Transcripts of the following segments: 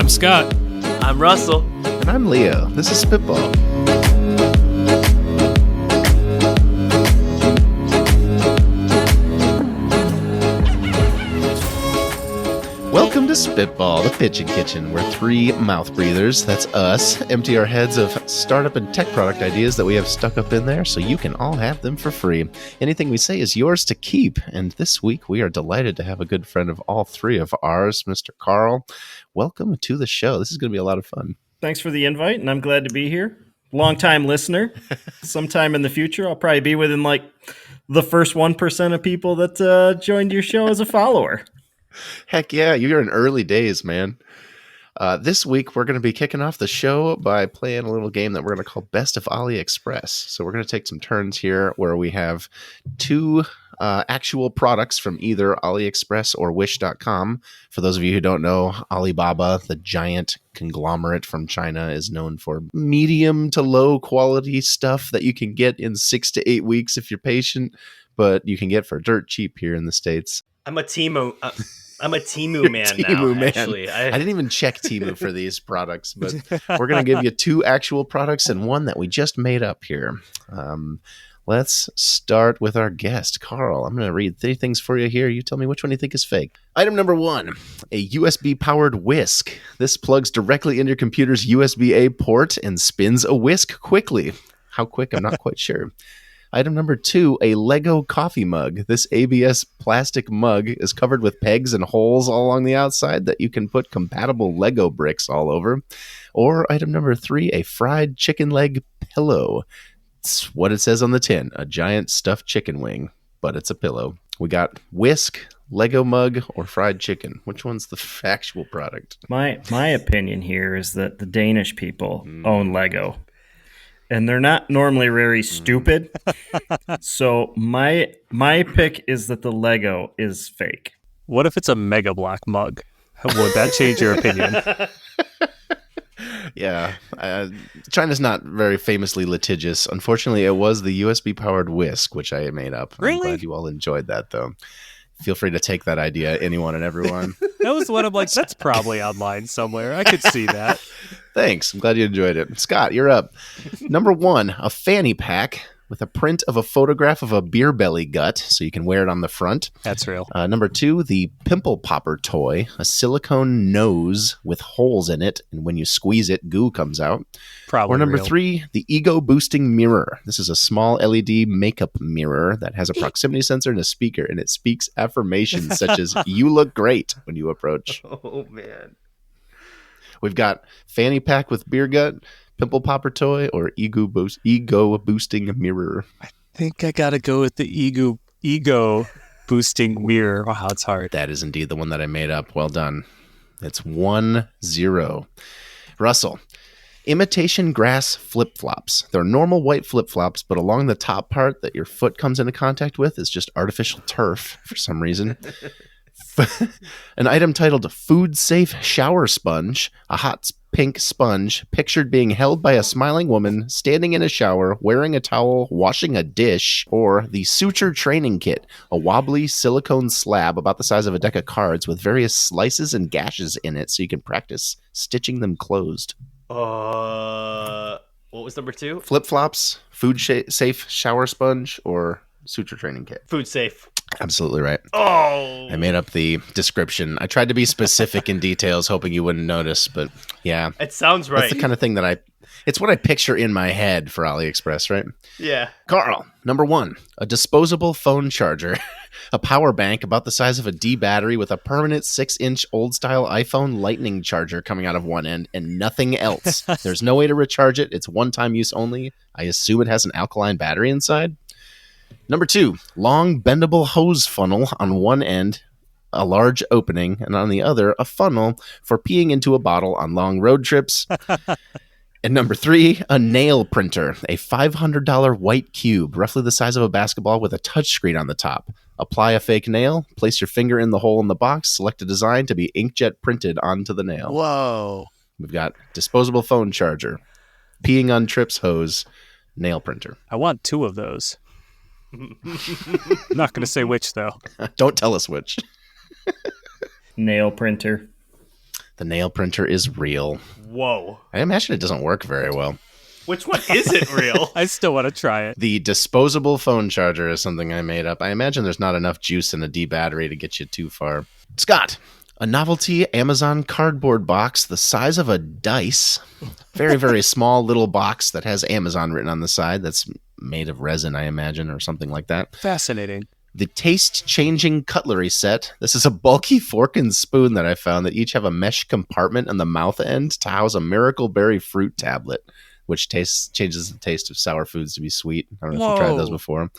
I'm Scott. I'm Russell. And I'm Leo. This is Spitball. Welcome to Spitball, the pitching kitchen, where three mouth breathers, that's us, empty our heads of startup and tech product ideas that we have stuck up in there so you can all have them for free. Anything we say is yours to keep. And this week we are delighted to have a good friend of all three of ours, Mr. Carl. Welcome to the show. This is going to be a lot of fun. Thanks for the invite, and I'm glad to be here. Long-time listener. Sometime in the future, I'll probably be within like the first 1% of people that joined your show as a follower. Heck yeah, you're in early days, man. This week, we're going to be kicking off the show by playing a little game that we're going to call Best of AliExpress. So we're going to take some turns here where we have two actual products from either AliExpress or Wish.com. For those of you who don't know, Alibaba, the giant conglomerate from China, is known for medium to low quality stuff that you can get in 6 to 8 weeks if you're patient, but you can get for dirt cheap here in the States. I'm a Temu man Temu now, man. actually. I didn't even check Temu for these products, but we're going to give you two actual products and one that we just made up here. Let's start with our guest, Carl. I'm going to read 3 things for you here. You tell me which one you think is fake. Item number 1, a USB-powered whisk. This plugs directly into your computer's USB-A port and spins a whisk quickly. How quick? I'm not quite sure. Item number 2, a Lego coffee mug. This ABS plastic mug is covered with pegs and holes all along the outside that you can put compatible Lego bricks all over. Or item number 3, a fried chicken leg pillow. It's what it says on the tin, a giant stuffed chicken wing, but it's a pillow. We got whisk, Lego mug, or fried chicken. Which one's the actual product? My opinion here is that the Danish people own Lego. And they're not normally very stupid. So my pick is that the Lego is fake. What if it's a Mega Block mug? Would that change your opinion? Yeah. China's not very famously litigious. Unfortunately, it was the USB-powered whisk, which I made up. Really? I'm glad you all enjoyed that, though. Feel free to take that idea, anyone and everyone. That was one of like, that's probably online somewhere. I could see that. Thanks. I'm glad you enjoyed it. Scott, you're up. Number 1, a fanny pack with a print of a photograph of a beer belly gut, so you can wear it on the front. That's real. Number 2, the pimple popper toy, a silicone nose with holes in it, and when you squeeze it, goo comes out. Probably Or number real. 3, the ego boosting mirror. This is a small LED makeup mirror that has a proximity sensor and a speaker, and it speaks affirmations such as, "You look great," when you approach. Oh, man. We've got fanny pack with beer gut, pimple popper toy, or ego boosting mirror. I think I gotta go with the ego boosting mirror. Wow, it's hard. That is indeed the one that I made up. Well done. It's 1-0. Russell, imitation grass flip-flops. They're normal white flip-flops, but along the top part that your foot comes into contact with is just artificial turf for some reason. An item titled Food Safe Shower Sponge, a hot pink sponge pictured being held by a smiling woman standing in a shower, wearing a towel, washing a dish. Or the Suture Training Kit, a wobbly silicone slab about the size of a deck of cards with various slices and gashes in it so you can practice stitching them closed. What was number 2? Flip-flops, safe shower sponge, or Suture Training Kit. Food safe. Absolutely right. Oh! I made up the description. I tried to be specific in details, hoping you wouldn't notice, but yeah. It sounds right. That's the kind of thing that it's what I picture in my head for AliExpress, right? Yeah. Carl, number 1, a disposable phone charger, a power bank about the size of a D battery with a permanent 6-inch old-style iPhone lightning charger coming out of one end and nothing else. There's no way to recharge it. It's one-time use only. I assume it has an alkaline battery inside. Number 2, long bendable hose funnel on one end, a large opening, and on the other, a funnel for peeing into a bottle on long road trips. And number 3, a nail printer, a $500 white cube, roughly the size of a basketball with a touchscreen on the top. Apply a fake nail, place your finger in the hole in the box, select a design to be inkjet printed onto the nail. Whoa. We've got disposable phone charger, peeing on trips hose, nail printer. I want 2 of those. I'm not going to say which, though. Don't tell us which. Nail printer. The nail printer is real. Whoa. I imagine it doesn't work very well. Which one isn't real? I still want to try it. The disposable phone charger is something I made up. I imagine there's not enough juice in a D battery to get you too far. Scott, a novelty Amazon cardboard box the size of a dice. Very, very small little box that has Amazon written on the side. That's made of resin, I imagine, or something like that. Fascinating. The taste-changing cutlery set. This is a bulky fork and spoon that I found that each have a mesh compartment on the mouth end to house a Miracle Berry fruit tablet, which changes the taste of sour foods to be sweet. I don't know if you've tried those before.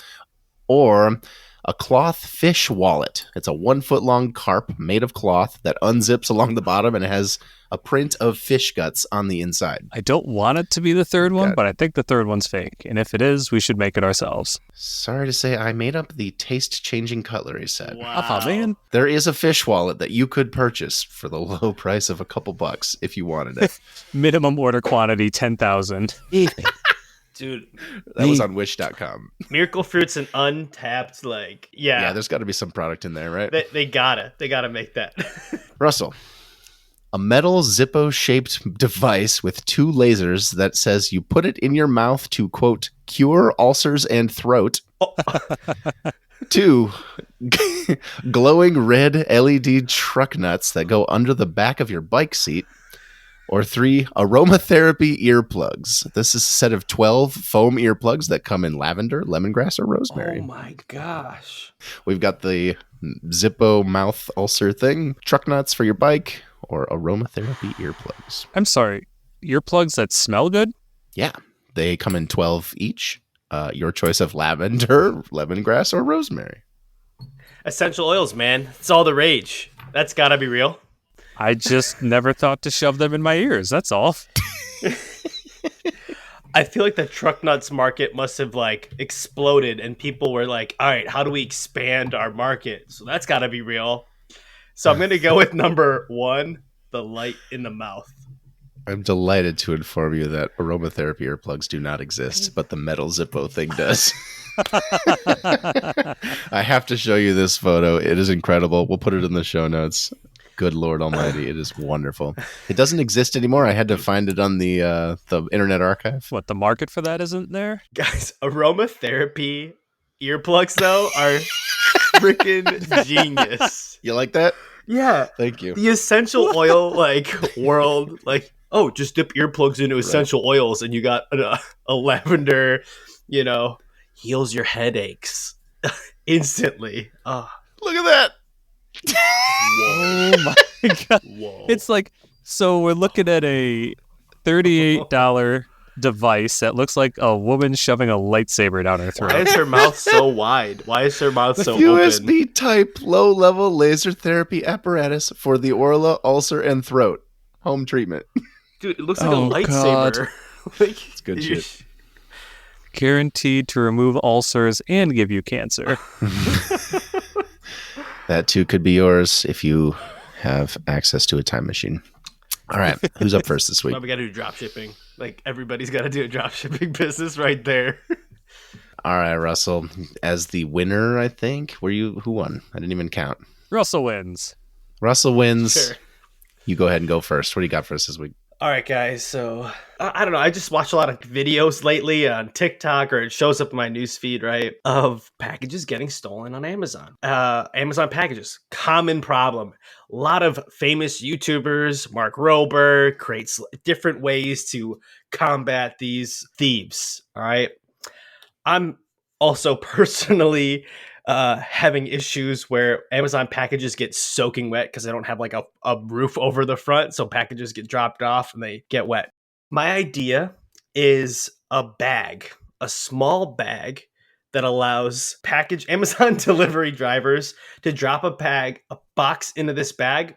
Or a cloth fish wallet. It's a 1 foot long carp made of cloth that unzips along the bottom and it has a print of fish guts on the inside. I don't want it to be the third one, Okay. but I think the third one's fake. And if it is, we should make it ourselves. Sorry to say, I made up the taste-changing cutlery set. Oh, man. There is a fish wallet that you could purchase for the low price of a couple bucks if you wanted it. Minimum order quantity, 10,000. Dude, That was on wish.com. Miracle Fruit's an untapped, like, Yeah, there's got to be some product in there, right? they gotta make that. Russell, a metal Zippo-shaped device with 2 lasers that says you put it in your mouth to, quote, cure ulcers and throat. 2, glowing red LED truck nuts that go under the back of your bike seat. Or 3, aromatherapy earplugs. This is a set of 12 foam earplugs that come in lavender, lemongrass, or rosemary. Oh my gosh. We've got the Zippo mouth ulcer thing, truck nuts for your bike, or aromatherapy earplugs. I'm sorry. Earplugs that smell good? Yeah, they come in 12 each. Your choice of lavender, lemongrass, or rosemary. Essential oils, man. It's all the rage. That's gotta be real. I just never thought to shove them in my ears. That's all. I feel like the truck nuts market must have like exploded and people were like, all right, how do we expand our market? So that's got to be real. So I'm going to go with number 1, the light in the mouth. I'm delighted to inform you that aromatherapy earplugs do not exist, but the metal Zippo thing does. I have to show you this photo. It is incredible. We'll put it in the show notes. Good Lord Almighty, it is wonderful. It doesn't exist anymore. I had to find it on the Internet Archive. What, the market for that isn't there? Guys, aromatherapy earplugs, though, are freaking genius. You like that? Yeah. Thank you. The essential oil, like, world, like, oh, just dip earplugs into essential oils and you got a lavender, heals your headaches instantly. Oh, Look at that. Oh my God. whoa. It's like, so we're looking at a $38 device that looks like a woman shoving a lightsaber down her Why throat. is her mouth so wide? Why is her mouth The so open? USB type low-level laser therapy apparatus for the Orla, ulcer, and throat. Home treatment. Dude, it looks like Oh, a lightsaber. Like, It's good shit. Guaranteed to remove ulcers and give you cancer. That too could be yours if you have access to a time machine. All right, who's up first this week? Well, we got to do drop shipping. Like, everybody's got to do a drop shipping business right there. All right, Russell, as the winner, I think. Who won? I didn't even count. Russell wins. Russell wins. Sure. You go ahead and go first. What do you got for us this week? All right, guys. So I don't know. I just watch a lot of videos lately on TikTok, or it shows up in my newsfeed, right, of packages getting stolen on Amazon. Amazon packages, common problem. A lot of famous YouTubers, Mark Rober, creates different ways to combat these thieves. All right. I'm also personally having issues where Amazon packages get soaking wet because I don't have like a roof over the front. So packages get dropped off and they get wet. My idea is a bag, a small bag that allows Amazon delivery drivers to drop a box into this bag,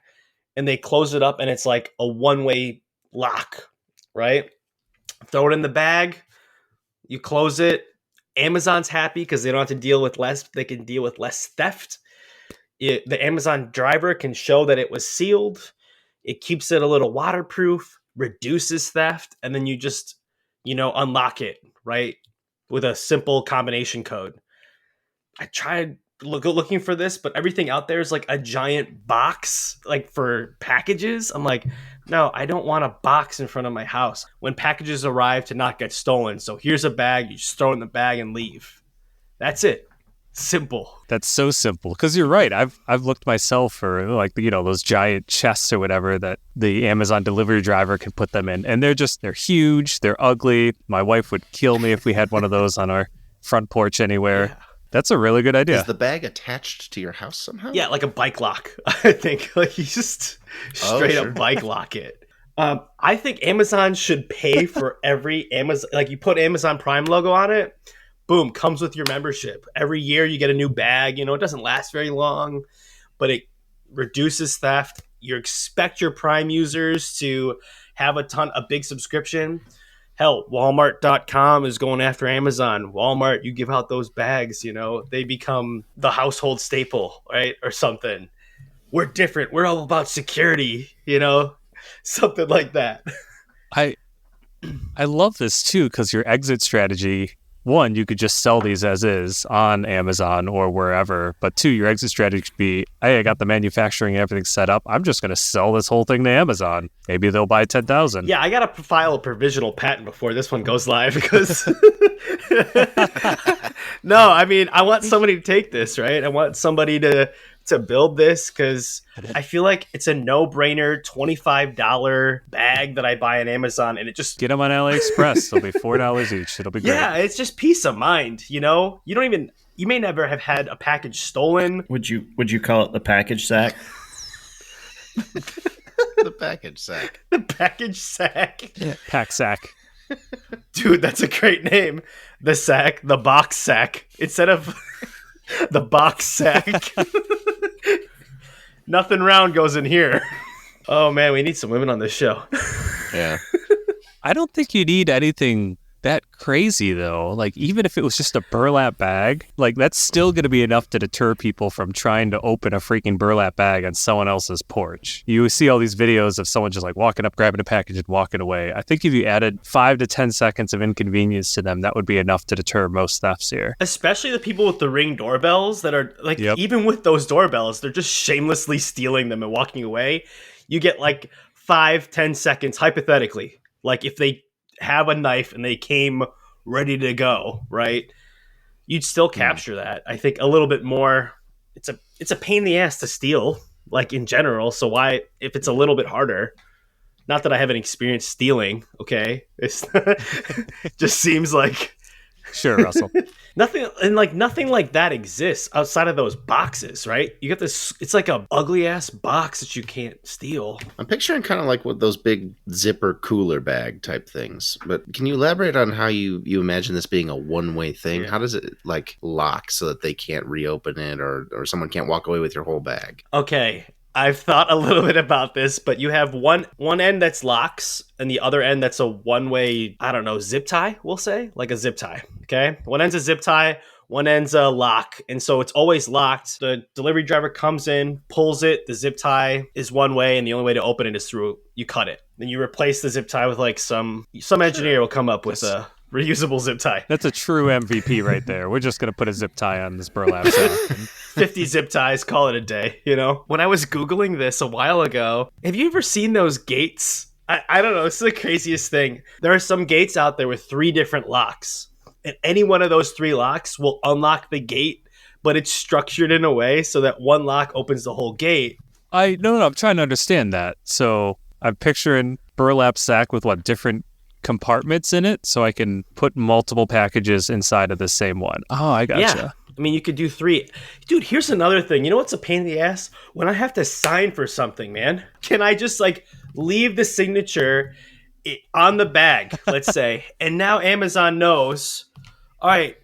and they close it up and it's like a one-way lock, right? Throw it in the bag, you close it. Amazon's happy because they don't have to deal with less. They can deal with less theft. The Amazon driver can show that it was sealed. It keeps it a little waterproof, reduces theft, and then you just, unlock it, right, with a simple combination code. I tried looking for this, but everything out there is like a giant box, like for packages. I'm like, no, I don't want a box in front of my house when packages arrive to not get stolen. So here's a bag, you just throw it in the bag and leave. That's it. Simple. That's so simple. Because you're right. I've looked myself for like, those giant chests or whatever that the Amazon delivery driver can put them in. And they're huge. They're ugly. My wife would kill me if we had one of those on our front porch anywhere. Yeah. That's a really good idea. Is the bag attached to your house somehow? Yeah, like a bike lock. I think like you just straight up bike lock it. I think Amazon should pay for every Amazon, like you put Amazon Prime logo on it, boom, comes with your membership. Every year you get a new bag. It doesn't last very long, but it reduces theft. You expect your Prime users to have a big subscription. Hell, Walmart.com is going after Amazon. Walmart, you give out those bags, they become the household staple, right? Or something. We're different. We're all about security, something like that. I love this too, because your exit strategy, one, you could just sell these as is on Amazon or wherever. But two, your exit strategy could be, hey, I got the manufacturing and everything set up. I'm just going to sell this whole thing to Amazon. Maybe they'll buy 10,000. Yeah, I got to file a provisional patent before this one goes live because... No, I mean, I want somebody to take this, right? I want somebody to build this because I feel like it's a no-brainer $25 bag that I buy on Amazon, and it just... Get them on AliExpress. They'll be $4 each. It'll be great. Yeah, it's just peace of mind, You may never have had a package stolen. Would you call it the package sack? The package sack. The package sack. Pack sack. Dude, that's a great name. The sack, the box sack. Instead of the box sack. Nothing round goes in here. Oh man, we need some women on this show. Yeah. I don't think you need anything that crazy though. Like even if it was just a burlap bag, like that's still going to be enough to deter people from trying to open a freaking burlap bag on someone else's porch. You see all these videos of someone just like walking up, grabbing a package and walking away. I think if you added 5 to 10 seconds of inconvenience to them, that would be enough to deter most thefts here. Especially the people with the Ring doorbells that are like, even with those doorbells, they're just shamelessly stealing them and walking away. You get like 5-10 seconds, hypothetically. Like if they have a knife and they came ready to go, right? You'd still capture that. I think a little bit more. It's a pain in the ass to steal, like in general. So why, if it's a little bit harder? Not that I have any experience stealing. Okay, it's just seems like sure, Russell. Nothing like that exists outside of those boxes, right? You get this, it's like a ugly ass box that you can't steal. I'm picturing kind of like what those big zipper cooler bag type things. But can you elaborate on how you imagine this being a one-way thing? Yeah. How does it like lock so that they can't reopen it or someone can't walk away with your whole bag? Okay. I've thought a little bit about this, but you have one end that's locks and the other end that's a one-way, I don't know, zip tie, we'll say, like a zip tie, okay? One end's a zip tie, one end's a lock, and so it's always locked. The delivery driver comes in, pulls it, the zip tie is one way, and the only way to open it is through, you cut it. Then you replace the zip tie with like some engineer will come up with a reusable zip tie. That's a true MVP right there. We're just going to put a zip tie on this burlap sack. 50 zip ties, call it a day, When I was Googling this a while ago, have you ever seen those gates? I don't know, it's the craziest thing. There are some gates out there with 3 different locks, and any one of those 3 locks will unlock the gate, but it's structured in a way so that one lock opens the whole gate. No, I'm trying to understand that. So I'm picturing burlap sack with different compartments in it, so I can put multiple packages inside of the same one. Oh, I gotcha. Yeah. I mean, you could do 3. Dude, here's another thing. You know what's a pain in the ass? When I have to sign for something, man. Can I just leave the signature on the bag, let's say, and now Amazon knows, all right,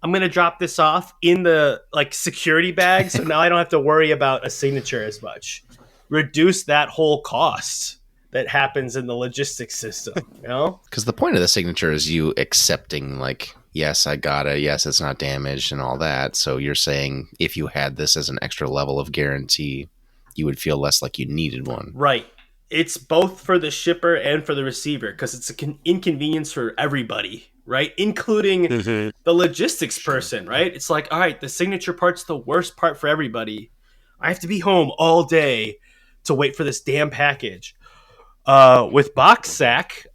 I'm going to drop this off in the security bag, so now I don't have to worry about a signature as much. Reduce that whole cost that happens in the logistics system, Because the point of the signature is you accepting, yes, I got it. Yes, it's not damaged and all that. So you're saying if you had this as an extra level of guarantee, you would feel less like you needed one. Right. It's both for the shipper and for the receiver because it's an inconvenience for everybody, right? Including Mhm. the logistics person, right? It's like, all right, the signature part's the worst part for everybody. I have to be home all day to wait for this damn package. With Box Sack,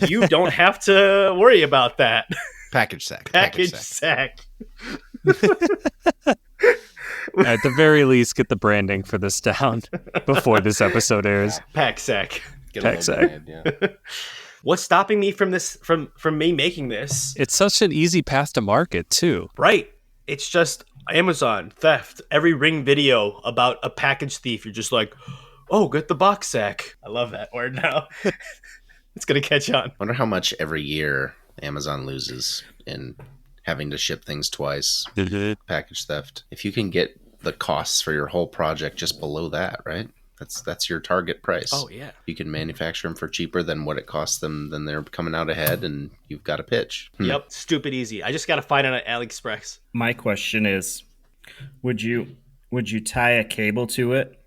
you don't have to worry about that. Package sack. Package sack. At the very least, get the branding for this down before this episode airs. Pack sack. Get Pack a sack. little brand, yeah. What's stopping me from this? From me making this? It's such an easy path to market too. Right. It's just Amazon theft. Every Ring video about a package thief, you're just like, oh, get the box sack. I love that word now. It's gonna catch on. Wonder how much every year Amazon loses in having to ship things twice. Package theft. If you can get the costs for your whole project just below that, right? That's your target price. Oh yeah. You can manufacture them for cheaper than what it costs them, then they're coming out ahead and you've got a pitch. Yep. Stupid easy. I just gotta find it on AliExpress. My question is, would you tie a cable to it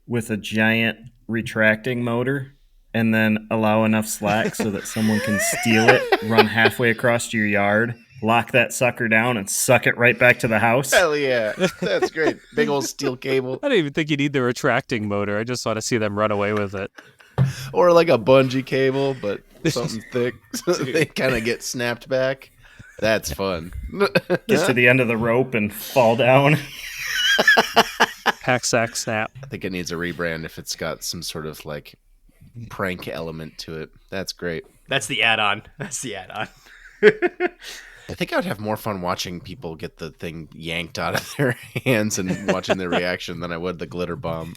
with a giant retracting motor and then allow enough slack so that someone can steal it, run halfway across your yard, lock that sucker down, and suck it right back to the house? Hell yeah. That's great. Big old steel cable. I don't even think you need the retracting motor. I just want to see them run away with it. Or like a bungee cable, but something thick so they kind of get snapped back. That's fun. Get to the end of the rope and fall down. Pack sack snap. I think it needs a rebrand if it's got some sort of like prank element to it. That's great. That's the add-on. That's the add-on. I think I would have more fun watching people get the thing yanked out of their hands and watching their reaction than I would the glitter bomb.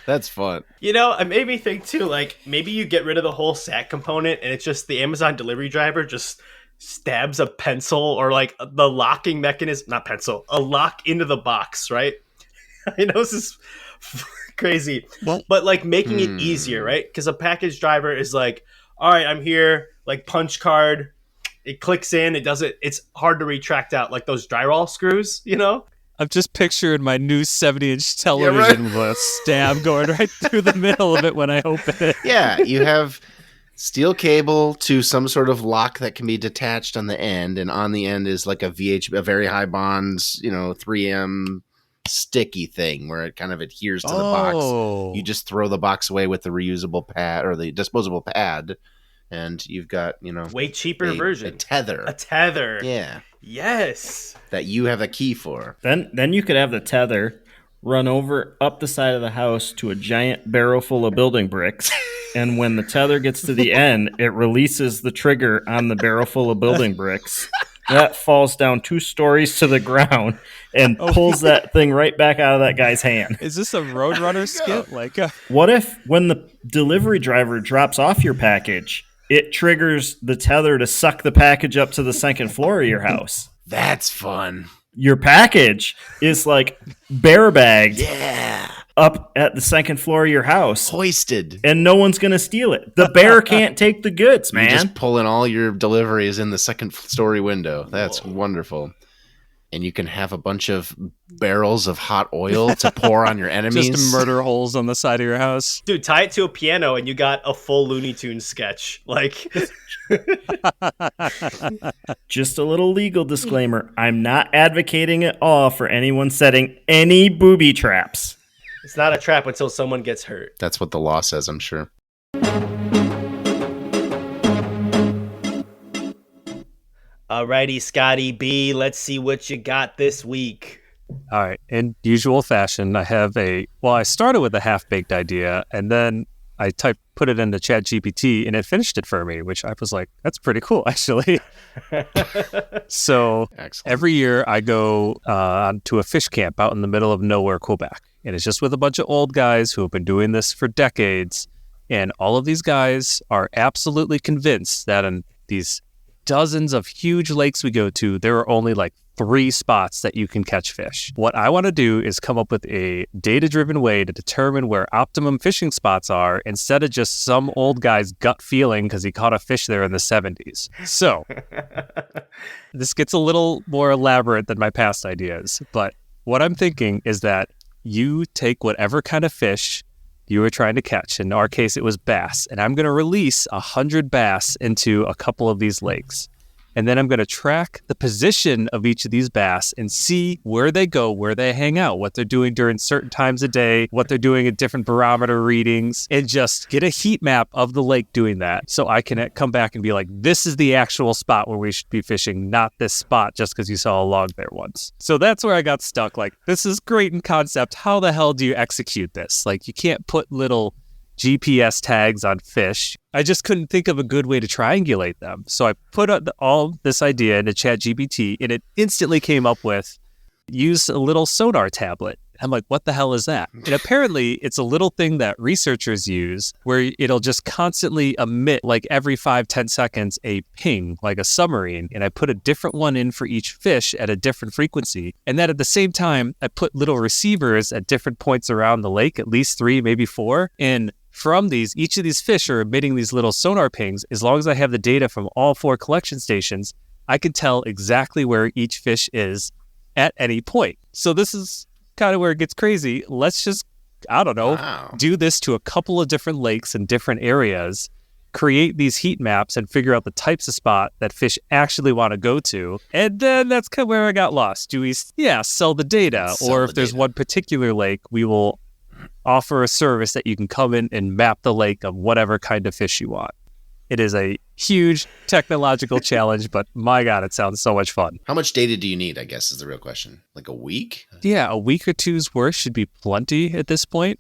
That's fun. You know, it made me think too, like maybe you get rid of the whole sack component and it's just the Amazon delivery driver just stabs a pencil or like the locking mechanism, not pencil, a lock into the box, right? I know this is crazy, but like making it easier, right? Because a package driver is like, all right, I'm here, like punch card. It clicks in. It doesn't. It's hard to retract out, like those drywall screws. You know. I'm just picturing my new 70-inch television with a stab going right through the middle of it when I open it. Yeah, you have steel cable to some sort of lock that can be detached on the end, and on the end is like a very high bond, 3M sticky thing where it kind of adheres to the box. You just throw the box away with the reusable pad or the disposable pad. And you've got, way cheaper version. A tether. A tether. Yeah. Yes. That you have a key for. Then you could have the tether run over up the side of the house to a giant barrel full of building bricks. And when the tether gets to the end, it releases the trigger on the barrel full of building bricks. That falls down 2 stories to the ground and pulls that thing right back out of that guy's hand. Is this a Roadrunner skit? What if when the delivery driver drops off your package, it triggers the tether to suck the package up to the second floor of your house? That's fun. Your package is like bear bagged up at the second floor of your house. Hoisted. And no one's going to steal it. The bear can't take the goods, man. You're just pulling all your deliveries in the second story window. That's wonderful. And you can have a bunch of barrels of hot oil to pour on your enemies. Just murder holes on the side of your house. Dude, tie it to a piano and you got a full Looney Tunes sketch. Like, just a little legal disclaimer. I'm not advocating at all for anyone setting any booby traps. It's not a trap until someone gets hurt. That's what the law says, I'm sure. Alrighty, Scotty B, let's see what you got this week. All right. In usual fashion, I have I started with a half-baked idea, and then I put it into ChatGPT, and it finished it for me, which I was like, that's pretty cool, actually. So Excellent. Every year I go to a fish camp out in the middle of nowhere, Quebec. And it's just with a bunch of old guys who have been doing this for decades. And all of these guys are absolutely convinced that in these dozens of huge lakes we go to, there are only like 3 spots that you can catch fish. What I want to do is come up with a data-driven way to determine where optimum fishing spots are instead of just some old guy's gut feeling because he caught a fish there in the 70s. So this gets a little more elaborate than my past ideas, but what I'm thinking is that you take whatever kind of fish you were trying to catch. In our case, it was bass. And I'm going to release 100 bass into a couple of these lakes. And then I'm going to track the position of each of these bass and see where they go, where they hang out, what they're doing during certain times of day, what they're doing at different barometer readings, and just get a heat map of the lake doing that. So I can come back and be like, this is the actual spot where we should be fishing, not this spot just because you saw a log there once. So that's where I got stuck. Like, this is great in concept. How the hell do you execute this? Like, you can't put little GPS tags on fish. I just couldn't think of a good way to triangulate them. So I put all this idea into ChatGPT, and it instantly came up with, use a little sonar tablet. I'm like, what the hell is that? And apparently it's a little thing that researchers use where it'll just constantly emit, like every 5-10 seconds, a ping, like a submarine. And I put a different one in for each fish at a different frequency. And then at the same time, I put little receivers at different points around the lake, at least 3, maybe 4. And from these, each of these fish are emitting these little sonar pings. As long as I have the data from all 4 collection stations, I can tell exactly where each fish is at any point. So this is kind of where it gets crazy. Let's just, I don't know, do this to a couple of different lakes in different areas, create these heat maps and figure out the types of spot that fish actually want to go to. And then that's kind of where I got lost. Do we, sell the data? Or if there's one particular lake, we will offer a service that you can come in and map the lake of whatever kind of fish you want. It is a huge technological challenge, but my God, it sounds so much fun. How much data do you need, I guess, is the real question. Like a week? Yeah, a week or two's worth should be plenty at this point.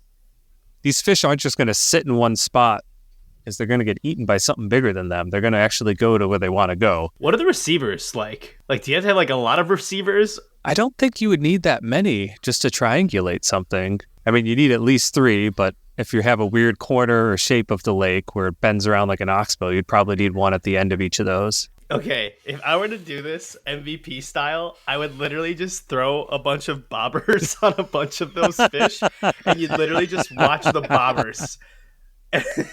These fish aren't just going to sit in one spot, because they're going to get eaten by something bigger than them. They're going to actually go to where they want to go. What are the receivers like? Like, do you have to have like a lot of receivers? I don't think you would need that many just to triangulate something. I mean, you need at least 3, but if you have a weird corner or shape of the lake where it bends around like an oxbow, you'd probably need one at the end of each of those. Okay, if I were to do this MVP style, I would literally just throw a bunch of bobbers on a bunch of those fish, and you'd literally just watch the bobbers.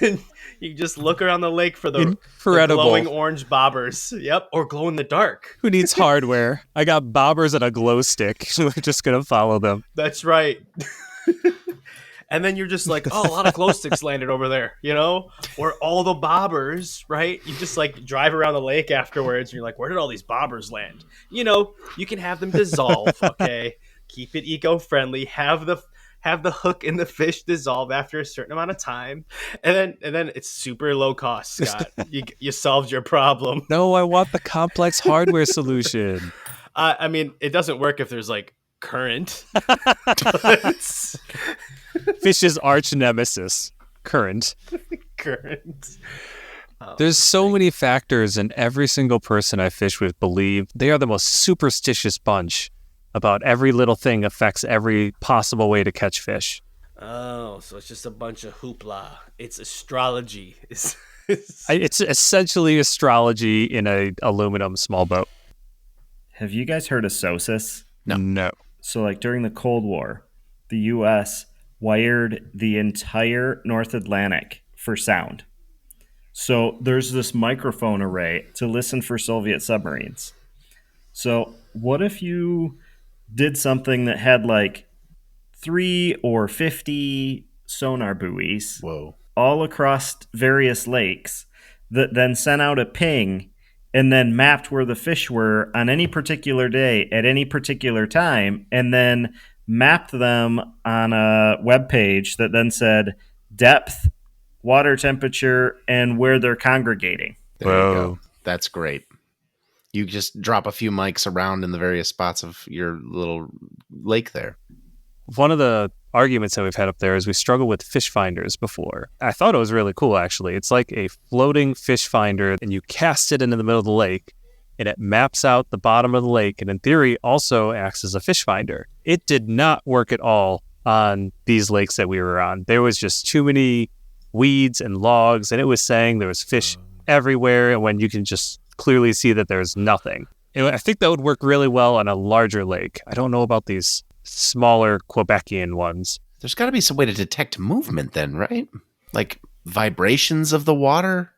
And you just look around the lake for the glowing orange bobbers. Yep, or glow in the dark. Who needs hardware? I got bobbers and a glow stick. We're just going to follow them. That's right. And then you're just like, oh, a lot of glow sticks landed over there, you know? Or all the bobbers, right? You just like drive around the lake afterwards and you're like, where did all these bobbers land? You know, you can have them dissolve, okay? Keep it eco-friendly. Have the hook in the fish dissolve after a certain amount of time. And then it's super low cost, Scott. You solved your problem. No, I want the complex hardware solution. I mean, it doesn't work if there's like current. Fish's arch nemesis, current. There's so many factors, and every single person I fish with believe they are the most superstitious bunch about every little thing affects every possible way to catch fish. Oh, so it's just a bunch of hoopla. It's astrology. It's essentially astrology in a aluminum small boat. Have you guys heard of SOSUS? No. So like during the Cold War, the U.S. wired the entire North Atlantic for sound. So there's this microphone array to listen for Soviet submarines. So what if you did something that had like 3 or 50 sonar buoys all across various lakes that then sent out a ping and then mapped where the fish were on any particular day at any particular time, and then mapped them on a web page that then said depth, water temperature, and where they're congregating. There you go. That's great. You just drop a few mics around in the various spots of your little lake there. One of the arguments that we've had up there is we struggle with fish finders before. I thought it was really cool, actually. It's like a floating fish finder, and you cast it into the middle of the lake, and it maps out the bottom of the lake, and in theory also acts as a fish finder. It did not work at all on these lakes that we were on. There was just too many weeds and logs, and it was saying there was fish everywhere, and when you can just clearly see that there's nothing. And I think that would work really well on a larger lake. I don't know about these smaller Quebecian ones. There's got to be some way to detect movement then, right? Like vibrations of the water?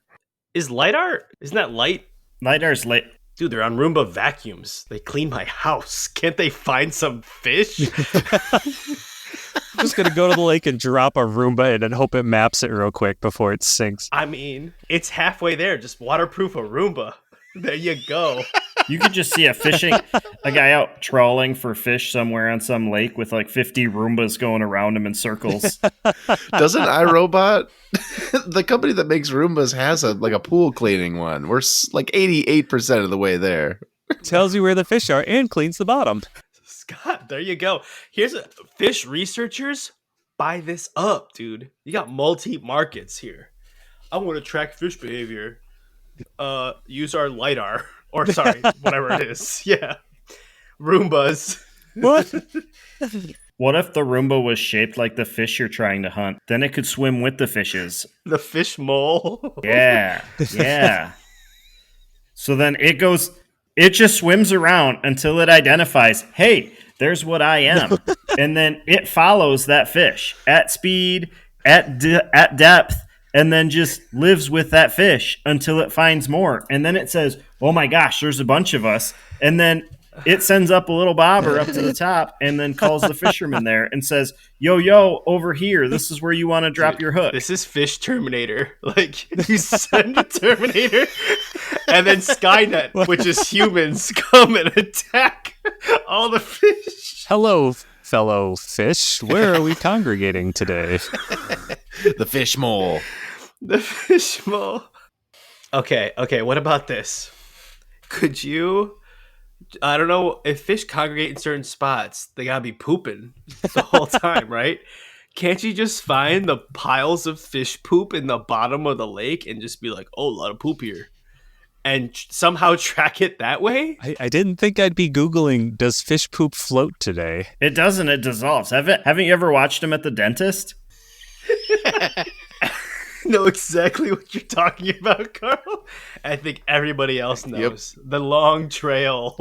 Is LiDAR? Isn't that light? LiDAR's light. Dude, they're on Roomba vacuums. They clean my house. Can't they find some fish? I'm just going to go to the lake and drop a Roomba in and hope it maps it real quick before it sinks. I mean, it's halfway there. Just waterproof a Roomba. There you go. You could just see a guy out trawling for fish somewhere on some lake with like 50 Roombas going around him in circles. Doesn't iRobot, the company that makes Roombas, has a pool cleaning one? We're like 88% of the way there. Tells you where the fish are and cleans the bottom. Scott, there you go. Fish researchers buy this up, dude. You got multi-markets here. I want to track fish behavior. Use our LiDAR. Or sorry, whatever it is. Yeah. Roombas. What? What if the Roomba was shaped like the fish you're trying to hunt? Then it could swim with the fishes. The fish mole. Yeah. So then it just swims around until it identifies, hey, there's what I am. And then it follows that fish at speed, at depth, and then just lives with that fish until it finds more. And then it says, oh my gosh, there's a bunch of us. And then it sends up a little bobber up to the top and then calls the fisherman there and says, yo, over here, this is where you want to drop your hook. This is Fish Terminator. Like, you send a Terminator, and then Skynet, which is humans, come and attack all the fish. Hello, fellow fish. Where are we congregating today? The fish mole. The fish mole. Okay, what about this? Could you... I don't know, if fish congregate in certain spots, they gotta be pooping the whole time, right? Can't you just find the piles of fish poop in the bottom of the lake and just be like, oh, a lot of poop here, and somehow track it that way? I didn't think I'd be Googling, does fish poop float today? It doesn't, it dissolves. Haven't you ever watched him at the dentist? Know exactly what you're talking about, Carl. I think everybody else knows. Yep. The long trail.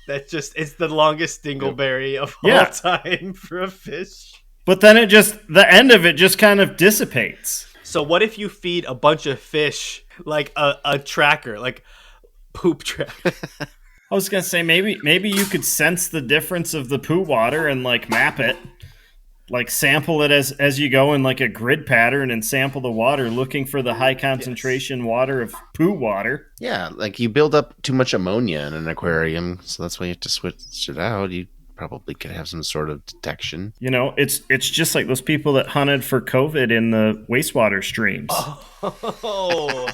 It's the longest dingleberry of all time for a fish. But then the end of it just kind of dissipates. So what if you feed a bunch of fish like a tracker, like poop tracker? I was gonna say maybe you could sense the difference of the poo water and like map it. Like sample it as you go in like a grid pattern and sample the water, looking for the high concentration water of poo water. Yeah, like you build up too much ammonia in an aquarium, so that's why you have to switch it out. You probably could have some sort of detection. You know, it's just like those people that hunted for COVID in the wastewater streams. Oh.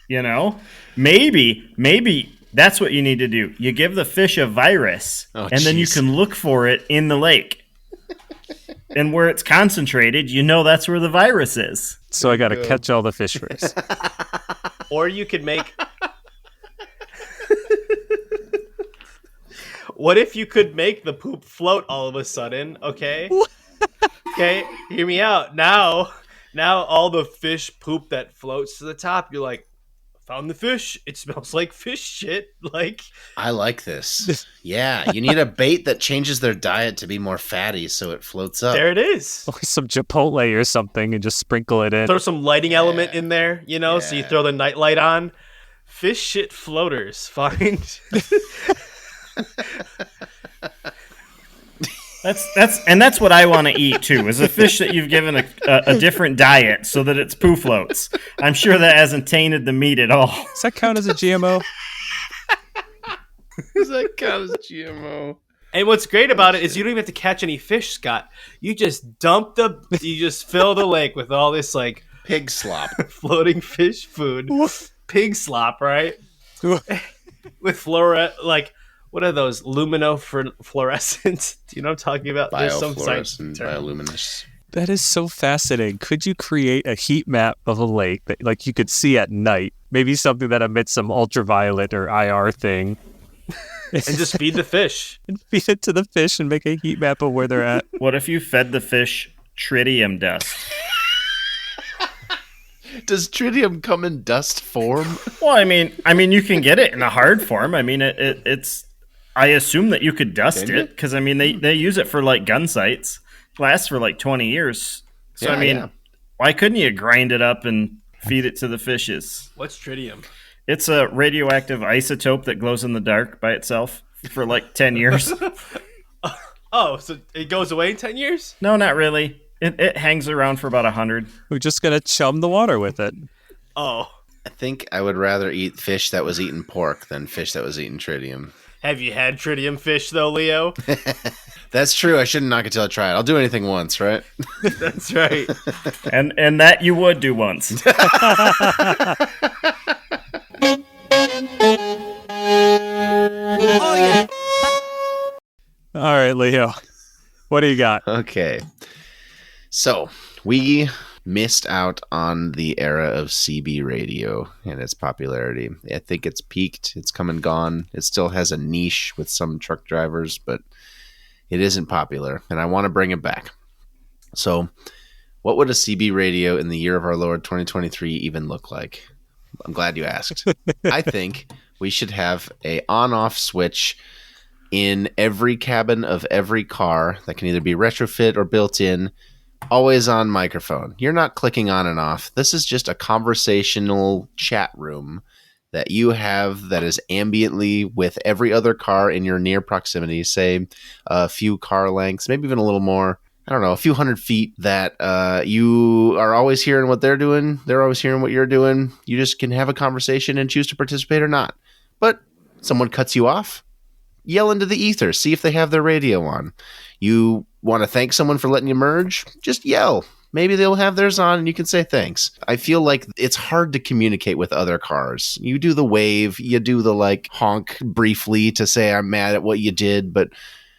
You know, maybe that's what you need to do. You give the fish a virus, and then you can look for it in the lake. And where it's concentrated, you know that's where the virus is. So I got to catch all the fish first. Or you could make... What if you could make the poop float all of a sudden, okay? Okay, hear me out. Now all the fish poop that floats to the top, you're like, found the fish. It smells like fish shit. Like, I like this. Yeah, you need a bait that changes their diet to be more fatty so it floats up. There it is. Or some Chipotle or something and just sprinkle it in. Throw some lighting element in there, so you throw the night light on. Fish shit floaters. Find. That's what I want to eat too, is a fish that you've given a different diet so that it's poo floats. I'm sure that hasn't tainted the meat at all. Does that count as a GMO? Does that count as a GMO? And what's great about it is you don't even have to catch any fish, Scott. You just you just fill the lake with all this like pig slop, floating fish food, pig slop, right? With what are those? Luminofluorescent? Do you know what I'm talking about? There's some biofluorescent, bioluminescent. That is so fascinating. Could you create a heat map of a lake that like you could see at night? Maybe something that emits some ultraviolet or IR thing. And just feed the fish. And feed it to the fish and make a heat map of where they're at. What if you fed the fish tritium dust? Does tritium come in dust form? Well, I mean, you can get it in a hard form. I mean, it's. I assume that you could dust it because I mean they use it for like gun sights. It lasts for like 20 years. So why couldn't you grind it up and feed it to the fishes? What's tritium? It's a radioactive isotope that glows in the dark by itself for like 10 years. Oh, so it goes away in 10 years? No, not really. It hangs around for about 100. We're just gonna chum the water with it. Oh, I think I would rather eat fish that was eating pork than fish that was eating tritium. Have you had tritium fish though, Leo? That's true. I shouldn't knock it till I try it. I'll do anything once, right? That's right. And that you would do once. All right, Leo. What do you got? Okay. So, we missed out on the era of CB radio and its popularity. I think it's peaked. It's come and gone. It still has a niche with some truck drivers, but it isn't popular, and I want to bring it back. So, what would a CB radio in the year of our Lord 2023 even look like? I'm glad you asked. I think we should have a on-off switch in every cabin of every car that can either be retrofit or built in, always on microphone. You're not clicking on and off. This is just a conversational chat room that you have that is ambiently with every other car in your near proximity, say a few car lengths, maybe even a little more. I don't know, a few hundred feet, that you are always hearing what they're doing. They're always hearing what you're doing. You just can have a conversation and choose to participate or not. But someone cuts you off, yell into the ether, see if they have their radio on. You want to thank someone for letting you merge? Just yell. Maybe they'll have theirs on and you can say thanks. I feel like it's hard to communicate with other cars. You do the wave, you do the like honk briefly to say I'm mad at what you did, but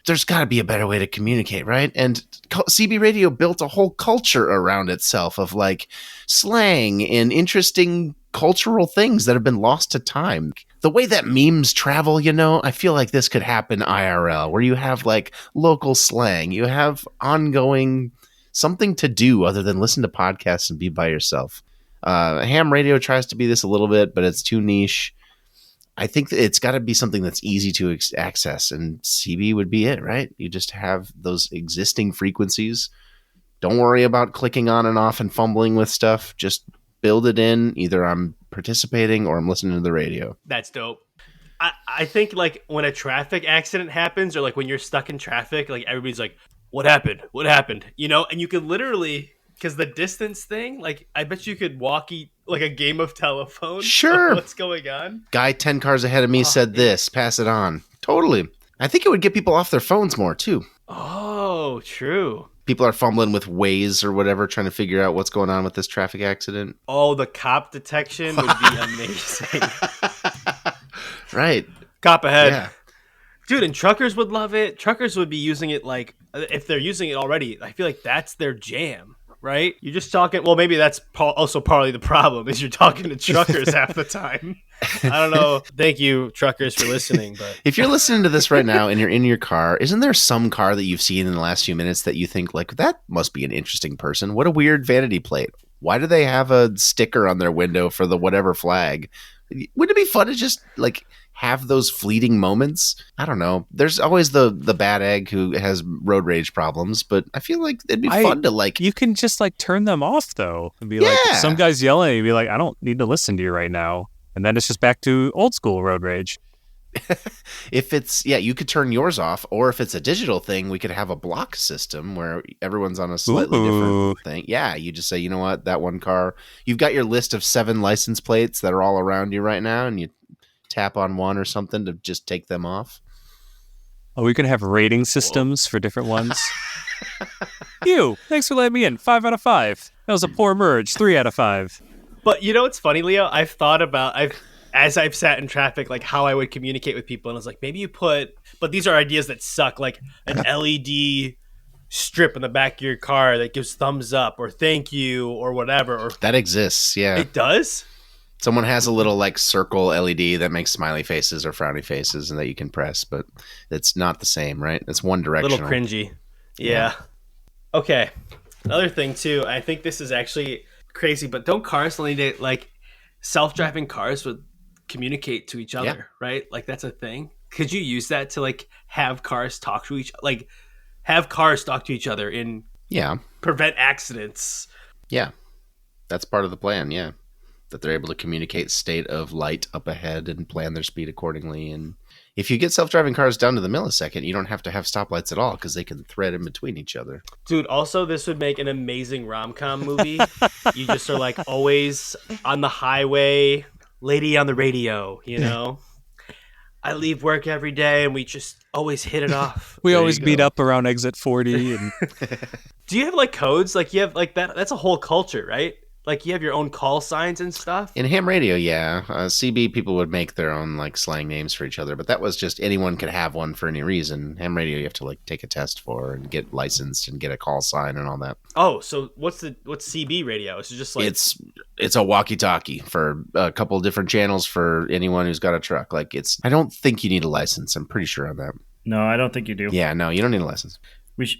there's got to be a better way to communicate, right? And CB radio built a whole culture around itself of like slang and interesting cultural things that have been lost to time. The way that memes travel, I feel like this could happen IRL, where you have like local slang, you have ongoing something to do other than listen to podcasts and be by yourself. Ham radio tries to be this a little bit, but it's too niche. I think that it's got to be something that's easy to access, and CB would be it, right? You just have those existing frequencies. Don't worry about clicking on and off and fumbling with stuff. Just build it in. Either I'm participating or I'm listening to the radio. That's dope. I think like when a traffic accident happens, or like when you're stuck in traffic, like everybody's like, what happened? What happened? And you could literally, because the distance thing, like I bet you could like a game of telephone. Sure. What's going on? Guy 10 cars ahead of me said this. Pass it on. Totally. I think it would get people off their phones more too. Oh, true. People are fumbling with Waze or whatever, trying to figure out what's going on with this traffic accident. Oh, the cop detection would be amazing. Right. Cop ahead. Yeah. Dude, and truckers would love it. Truckers would be using it like, if they're using it already, I feel like that's their jam, right? You're just talking, well, maybe that's also partly the problem, is you're talking to truckers half the time. I don't know. Thank you, truckers, for listening. But if you're listening to this right now and you're in your car, isn't there some car that you've seen in the last few minutes that you think, like, that must be an interesting person? What a weird vanity plate. Why do they have a sticker on their window for the whatever flag? Wouldn't it be fun to just, like, have those fleeting moments? I don't know. There's always the bad egg who has road rage problems, but I feel like it'd be fun to, like... You can just, like, turn them off, though. And be like, if some guy's yelling at you, be like, I don't need to listen to you right now. And then it's just back to old school road rage. If it's, you could turn yours off, or if it's a digital thing, we could have a block system where everyone's on a slightly different thing. Yeah, you just say, you know what, that one car, you've got your list of 7 license plates that are all around you right now, and you tap on one or something to just take them off. Oh, we could have rating systems for different ones. Thanks for letting me in. 5 out of 5. That was a poor merge. 3 out of 5. But you know what's funny, Leo? I've thought about, as I've sat in traffic, like how I would communicate with people. And I was like, maybe you but these are ideas that suck, like an LED strip in the back of your car that gives thumbs up or thank you or whatever. Or that exists, yeah. It does? Someone has a little like circle LED that makes smiley faces or frowny faces and that you can press, but it's not the same, right? It's one directional. A little cringy. Yeah. Okay. Another thing too, I think this is actually crazy, but don't cars need to, like, self-driving cars would communicate to each other, right? Like, that's a thing. Could you use that to, like, have cars talk to each other and prevent accidents? Yeah, that's part of the plan. That they're able to communicate state of light up ahead and plan their speed accordingly. And If you get self-driving cars down to the millisecond, you don't have to have stoplights at all because they can thread in between each other. Dude, also this would make an amazing rom-com movie. You just are like always on the highway, lady on the radio, you know? I leave work every day and we just always hit it off. We There always you meet go. up around exit 40 and Do you have like codes? Like you have like that's a whole culture, right? Like you have your own call signs and stuff? In ham radio, yeah. CB people would make their own like slang names for each other, but that was just anyone could have one for any reason. Ham radio, you have to like take a test for and get licensed and get a call sign and all that. Oh, so what's CB radio? Is it just like It's a walkie-talkie for a couple of different channels for anyone who's got a truck. Like I don't think you need a license. I'm pretty sure on that. No, I don't think you do. Yeah, no, you don't need a license.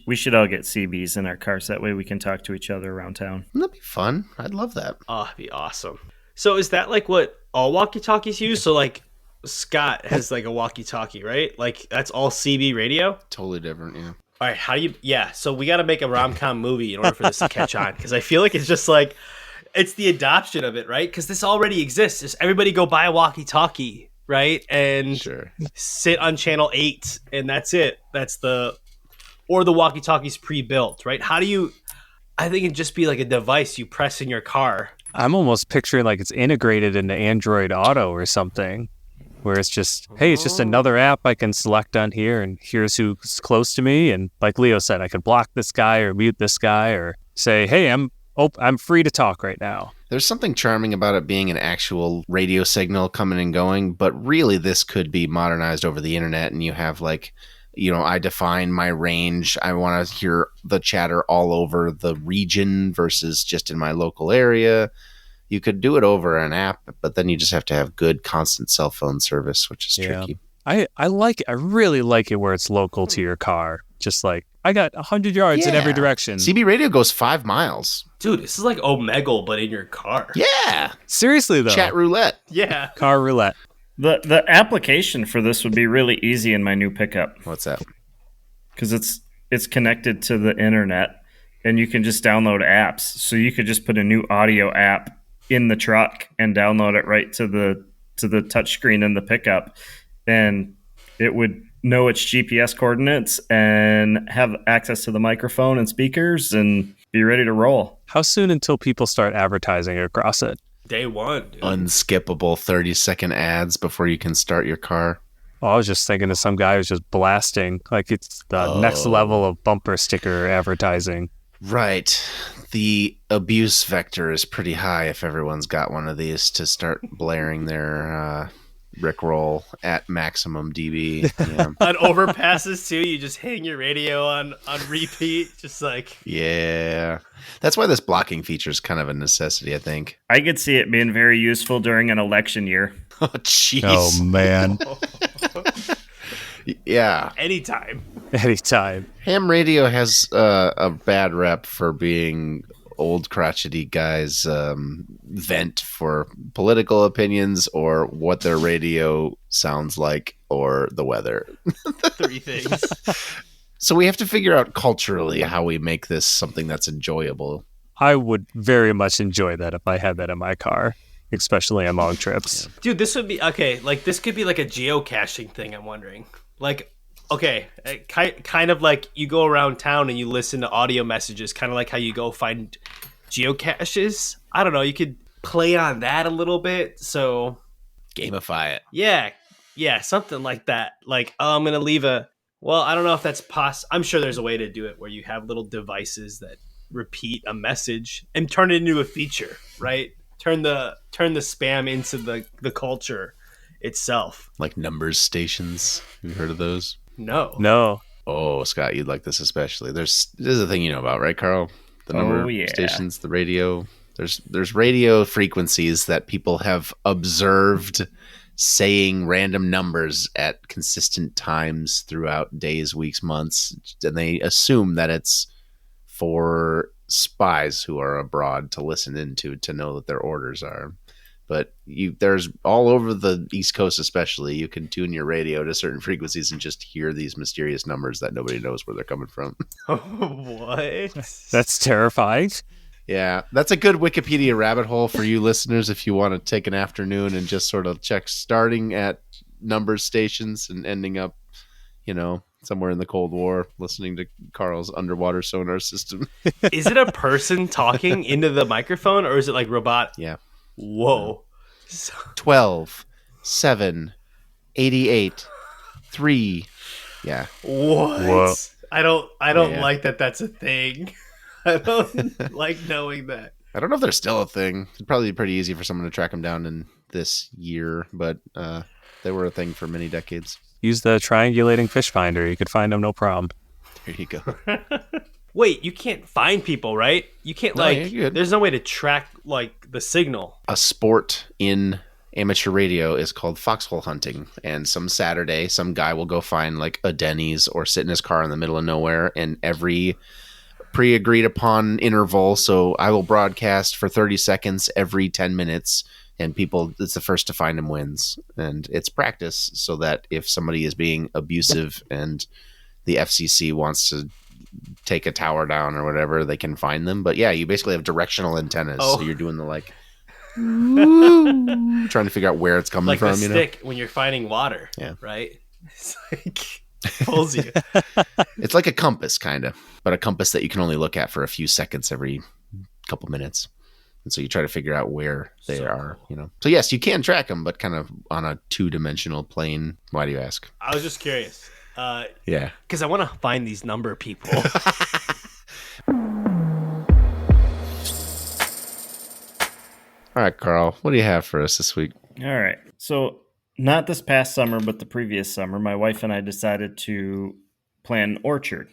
We should all get CBs in our cars. That way we can talk to each other around town. That'd be fun. I'd love that. oh, it'd be awesome. So is that like what all walkie-talkies use? So like Scott has like a walkie-talkie, right? Like that's all CB radio? Totally different, yeah. All right, how do you? Yeah, so we got to make a rom-com movie in order for this to catch on because I feel like it's just like it's the adoption of it, right? Because this already exists. Just everybody go buy a walkie-talkie, right? And Sure. sit on channel 8, and that's it. That's the walkie-talkie's pre-built, right? How do you? I think it'd just be like a device you press in your car. I'm almost picturing like it's integrated into Android Auto or something, where it's just, hey, it's just another app I can select on here, and here's who's close to me. And like Leo said, I could block this guy or mute this guy or say, hey, I'm free to talk right now. There's something charming about it being an actual radio signal coming and going, but really this could be modernized over the internet, and you have like, I define my range. I want to hear the chatter all over the region versus just in my local area. You could do it over an app, but then you just have to have good constant cell phone service, which is tricky. I like it. I really like it where it's local to your car. Just like, I got 100 yards in every direction. CB radio goes 5 miles. Dude, this is like Omegle, but in your car. Yeah. Seriously, though. Chat roulette. Yeah. Car roulette. The application for this would be really easy in my new pickup What's that? because it's connected to the internet, and you can just download apps. So you could just put a new audio app in the truck and download it right to the touchscreen in the pickup, and it would know its GPS coordinates and have access to the microphone and speakers and be ready to roll. How soon until people start advertising across it? Day one, dude. Unskippable 30-second ads before you can start your car. Well, I was just thinking of some guy who's just blasting. Like it's the next level of bumper sticker advertising. Right. The abuse vector is pretty high if everyone's got one of these to start blaring their Rickroll at maximum dB. Yeah. On overpasses too, you just hang your radio on repeat, just like Yeah. That's why this blocking feature is kind of a necessity, I think. I could see it being very useful during an election year. Oh, jeez. Oh, man. Yeah. anytime. Anytime. Ham radio has a bad rep for being old crotchety guys' vent for political opinions or what their radio sounds like or the weather. 3 things. So we have to figure out culturally how we make this something that's enjoyable. I would very much enjoy that if I had that in my car, especially on long trips. Dude, this would be okay. Like this could be like a geocaching thing. I'm wondering. Like, okay, kind of like you go around town and you listen to audio messages, kind of like how you go find geocaches. I don't know. You could play on that a little bit. So Gamify it. yeah, something like that. Like, oh, I'm gonna leave a. Well, I don't know if that's I'm sure there's a way to do it where you have little devices that repeat a message and turn it into a feature, right? Turn the spam into the culture itself. Like numbers stations. Have you heard of those? No. Oh, Scott, you'd like this especially. This is a thing you know about, right, Carl? The number Oh, yeah. stations, the radio. There's radio frequencies that people have observed saying random numbers at consistent times throughout days, weeks, months, and they assume that it's for spies who are abroad to listen into to know that their orders are. But there's all over the East Coast especially, you can tune your radio to certain frequencies and just hear these mysterious numbers that nobody knows where they're coming from. What? That's terrifying. Yeah, that's a good Wikipedia rabbit hole for you listeners if you want to take an afternoon and just sort of check starting at number stations and ending up, somewhere in the Cold War listening to Carl's underwater sonar system. Is it a person talking into the microphone, or is it like robot? Yeah. Whoa. 12, 7, 88, 3. Yeah. What? Whoa. I don't Yeah. like that that's a thing. I don't like knowing that. I don't know if they're still a thing. It'd probably be pretty easy for someone to track them down in this year, but they were a thing for many decades. Use the triangulating fish finder. You could find them no problem. There you go. Wait, you can't find people, right? You can't No, you're good. there's no way to track like the signal. A sport in amateur radio is called foxhole hunting, and some Saturday some guy will go find like a Denny's or sit in his car in the middle of nowhere, and every pre-agreed upon interval, so I will broadcast for 30 seconds every 10 minutes, and it's the first to find him wins. And it's practice so that if somebody is being abusive and the FCC wants to take a tower down or whatever, they can find them. But yeah, you basically have directional antennas. Oh. So you're doing the like trying to figure out where it's coming Like from, the stick when you're finding water. Yeah. Right? It's like pulls you. It's like a compass kind of, but a compass that you can only look at for a few seconds every couple minutes. And so you try to figure out where they are, So yes, you can track them, but kind of on a 2-dimensional plane. Why do you ask? I was just curious. Yeah. Because I want to find these number people. All right, Carl, what do you have for us this week? All right. So, not this past summer, but the previous summer, my wife and I decided to plant an orchard.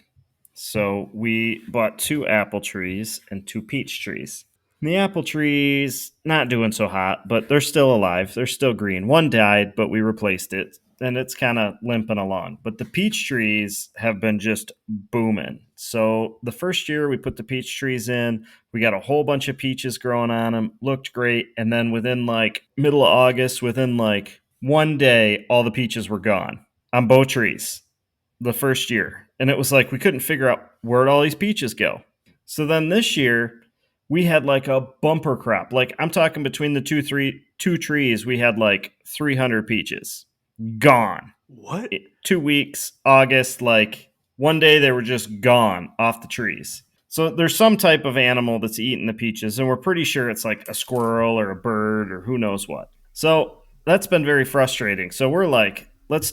So, we bought 2 apple trees and 2 peach trees. The apple trees, not doing so hot, but they're still alive. They're still green. One died, but we replaced it, and it's kind of limping along. But the peach trees have been just booming. So the first year we put the peach trees in, we got a whole bunch of peaches growing on them, looked great. And then within like middle of August, within like one day, all the peaches were gone on both trees the first year. And it was like we couldn't figure out where'd all these peaches go. So then this year, we had like a bumper crop. Like I'm talking between the two trees, we had like 300 peaches gone. What? 2 weeks, August, like one day they were just gone off the trees. So there's some type of animal that's eating the peaches, and we're pretty sure it's like a squirrel or a bird or who knows what. So that's been very frustrating. So we're like, let's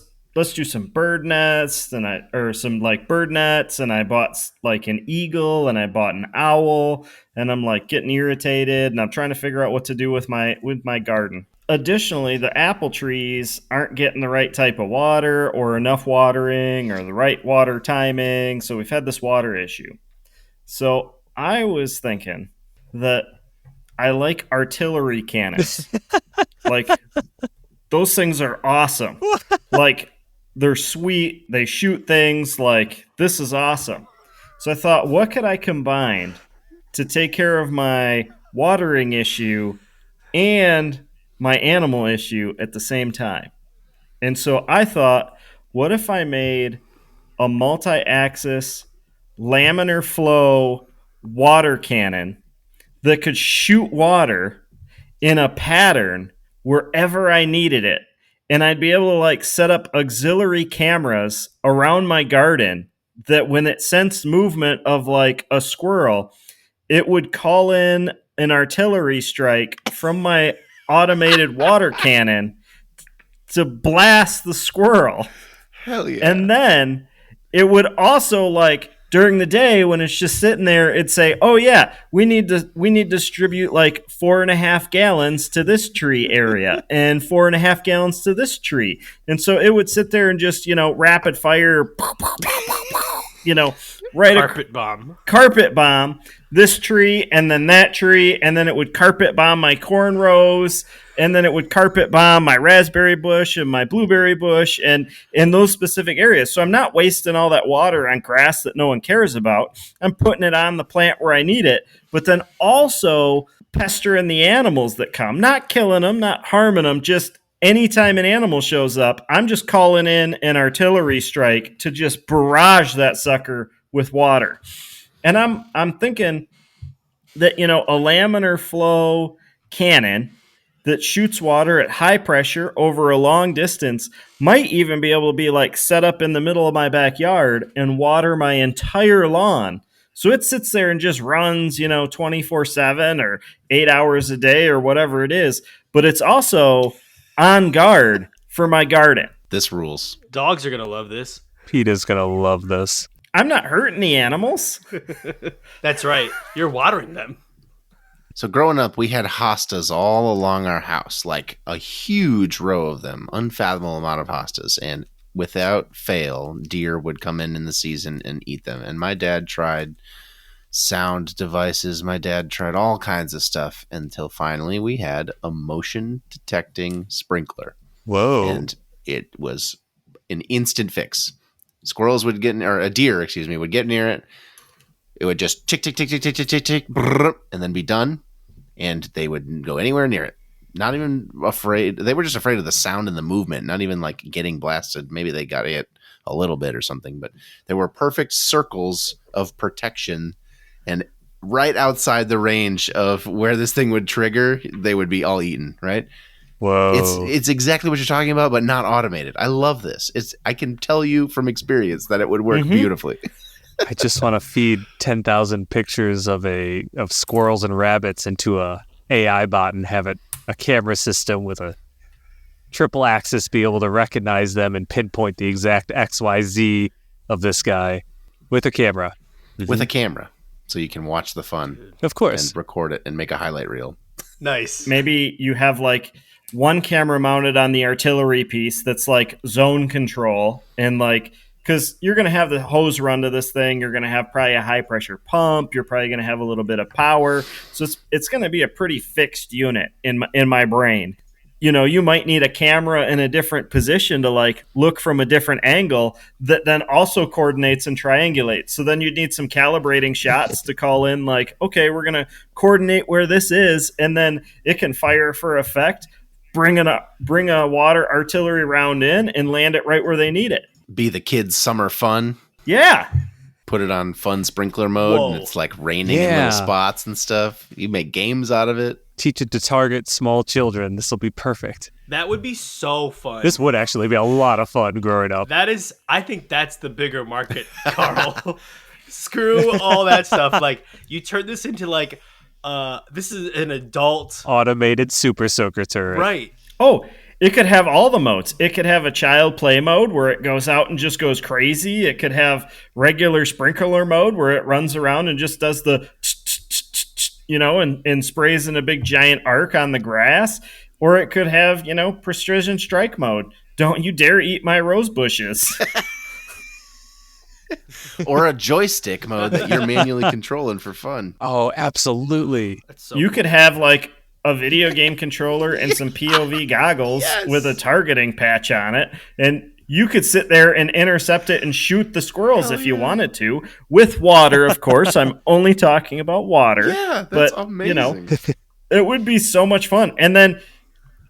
do some bird nets, some bird nets, and I bought like an eagle and I bought an owl, and I'm like getting irritated, and I'm trying to figure out what to do with my garden. Additionally, the apple trees aren't getting the right type of water or enough watering or the right water timing, so we've had this water issue. So I was thinking that I like artillery cannons. Like those things are awesome. Like they're sweet. They shoot things. Like this is awesome. So I thought, what could I combine to take care of my watering issue and my animal issue at the same time? And so I thought, what if I made a multi-axis laminar flow water cannon that could shoot water in a pattern wherever I needed it? And I'd be able to like set up auxiliary cameras around my garden that when it sensed movement of like a squirrel, it would call in an artillery strike from my automated water cannon to blast the squirrel. Hell yeah. And then it would also like during the day when it's just sitting there, it'd say, oh yeah, we need to distribute like 4.5 gallons to this tree area and 4.5 gallons to this tree. And so it would sit there and just, rapid fire, right. Carpet bomb this tree and then that tree. And then it would carpet bomb my cornrows. And then it would carpet bomb my raspberry bush and my blueberry bush and in those specific areas. So I'm not wasting all that water on grass that no one cares about. I'm putting it on the plant where I need it, but then also pestering the animals that come, not killing them, not harming them, just anytime an animal shows up, I'm just calling in an artillery strike to just barrage that sucker with water. And I'm thinking that, a laminar flow cannon that shoots water at high pressure over a long distance, might even be able to be like set up in the middle of my backyard and water my entire lawn. So it sits there and just runs, 24/7 or 8 hours a day or whatever it is. But it's also on guard for my garden. This rules. Dogs are going to love this. PETA's going to love this. I'm not hurting the animals. That's right. You're watering them. So growing up, we had hostas all along our house, like a huge row of them, unfathomable amount of hostas. And without fail, deer would come in the season and eat them. And my dad tried sound devices. My dad tried all kinds of stuff until finally we had a motion detecting sprinkler. Whoa. And it was an instant fix. Squirrels would get, or a deer, excuse me, would get near it. It would just tick, tick, tick, tick, tick, tick, tick, tick, brrr, and then be done. And they wouldn't go anywhere near it. Not even afraid. They were just afraid of the sound and the movement, not even like getting blasted. Maybe they got hit a little bit or something, but there were perfect circles of protection. And right outside the range of where this thing would trigger, they would be all eaten, right? Whoa. It's exactly what you're talking about, but not automated. I love this. I can tell you from experience that it would work beautifully. I just want to feed 10,000 pictures of squirrels and rabbits into a AI bot and have it a camera system with a triple axis be able to recognize them and pinpoint the exact XYZ of this guy with a camera. With a camera, so you can watch the fun. Of course. And record it and make a highlight reel. Nice. Maybe you have like one camera mounted on the artillery piece that's like zone control, and like, because you're going to have the hose run to this thing, you're going to have probably a high pressure pump, you're probably going to have a little bit of power, so it's going to be a pretty fixed unit in my brain. You might need a camera in a different position to like look from a different angle that then also coordinates and triangulates. So then you'd need some calibrating shots to call in like, okay, we're going to coordinate where this is, and then it can fire for effect, bring a water artillery round in and land it right where they need it. Be the kids' summer fun. Yeah. Put it on fun sprinkler mode, Whoa. and it's like raining in little spots and stuff. You make games out of it. Teach it to target small children. This will be perfect. That would be so fun. This would actually be a lot of fun growing up. I think that's the bigger market, Carl. Screw all that stuff. Like, you turn this into like, this is an adult Automated super soaker turret. Right. Oh, it could have all the modes. It could have a child play mode where it goes out and just goes crazy. It could have regular sprinkler mode where it runs around and just does the, and sprays in a big giant arc on the grass. Or it could have, precision strike mode. Don't you dare eat my rose bushes. Or a joystick mode that you're manually controlling for fun. Oh, absolutely. That's so You could have like a video game controller and some POV goggles with a targeting patch on it, and you could sit there and intercept it and shoot the squirrels if you wanted to, with water, of course. I'm only talking about water. Yeah, that's but, amazing. It would be so much fun. And then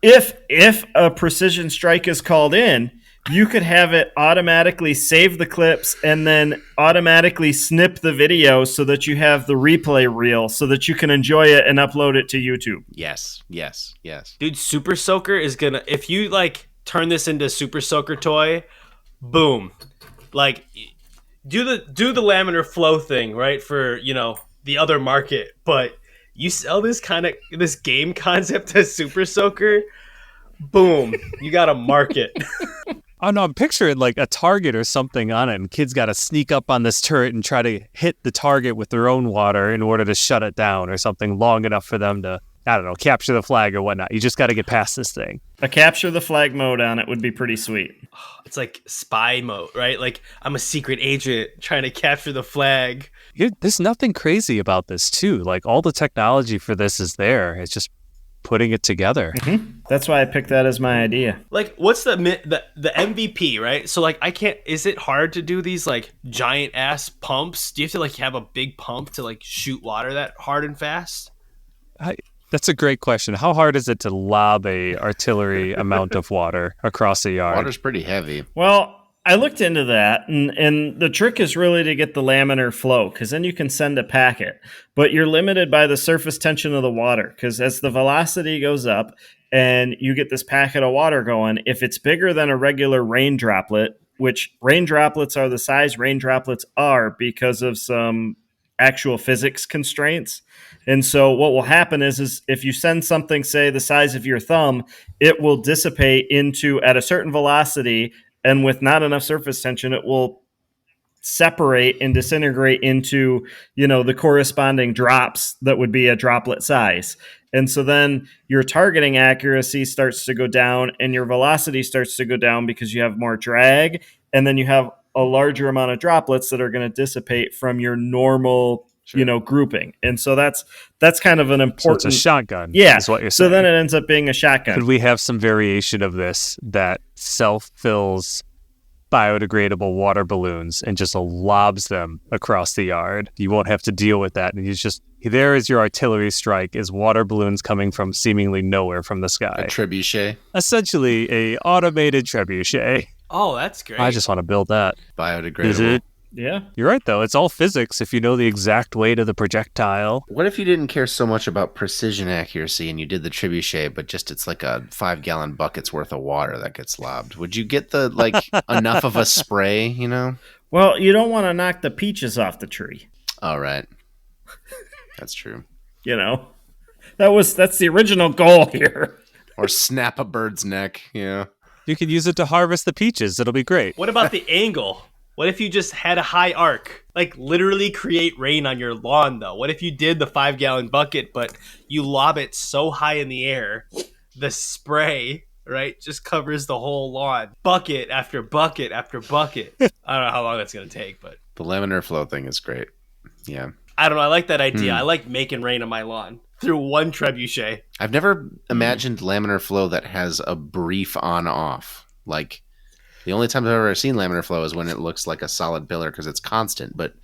if a precision strike is called in, you could have it automatically save the clips and then automatically snip the video so that you have the replay reel so that you can enjoy it and upload it to YouTube. Yes. Dude, Super Soaker is gonna, if you like turn this into a Super Soaker toy, boom. Like, do the laminar flow thing, right? For, the other market, but you sell this game concept as Super Soaker, boom, you got a market. Oh, no, I'm picturing like a target or something on it, and kids got to sneak up on this turret and try to hit the target with their own water in order to shut it down or something long enough for them to, I don't know, capture the flag or whatnot. You just got to get past this thing. A capture the flag mode on it would be pretty sweet. It's like spy mode, right? Like, I'm a secret agent trying to capture the flag. There's nothing crazy about this, too. Like, all the technology for this is there. It's just putting it together. Mm-hmm. That's why I picked that as my idea. Like, what's the MVP, right? So, like, is it hard to do these, like, giant-ass pumps? Do you have to, like, have a big pump to, like, shoot water that hard and fast? That's a great question. How hard is it to lob a artillery amount of water across a yard? Water's pretty heavy. Well, I looked into that, and the trick is really to get the laminar flow, because then you can send a packet. But you're limited by the surface tension of the water, because as the velocity goes up, and you get this packet of water going. If it's bigger than a regular rain droplet, which rain droplets are the size rain droplets are because of some actual physics constraints. And so what will happen is if you send something, say, the size of your thumb, it will dissipate into at a certain velocity, and with not enough surface tension, it will separate and disintegrate into, the corresponding drops that would be a droplet size. And so then your targeting accuracy starts to go down and your velocity starts to go down because you have more drag, and then you have a larger amount of droplets that are going to dissipate from your normal, grouping. And so that's kind of an important... So it's a shotgun, yeah, is what you're saying. So then it ends up being a shotgun. Could we have some variation of this that self-fills biodegradable water balloons and just lobs them across the yard? You won't have to deal with that. And there is your artillery strike, is water balloons coming from seemingly nowhere from the sky. A trebuchet. Essentially a automated trebuchet. Oh, that's great. I just want to build that. Biodegradable. Is it? Yeah. You're right, though. It's all physics if you know the exact weight of the projectile. What if you didn't care so much about precision accuracy and you did the trebuchet, but just it's like a 5-gallon bucket's worth of water that gets lobbed? Would you get enough of a spray, Well, you don't want to knock the peaches off the tree. All right. That's true. That's the original goal here. Or snap a bird's neck, You could use it to harvest the peaches. It'll be great. What about the angle? What if you just had a high arc? Like literally create rain on your lawn, though. What if you did the 5-gallon bucket, but you lob it so high in the air, the spray, right, just covers the whole lawn. Bucket after bucket after bucket. I don't know how long that's going to take, but... The laminar flow thing is great. Yeah. I don't know. I like that idea. I like making rain on my lawn through one trebuchet. I've never imagined laminar flow that has a brief on-off. Like... The only time I've ever seen laminar flow is when it looks like a solid pillar because it's constant, but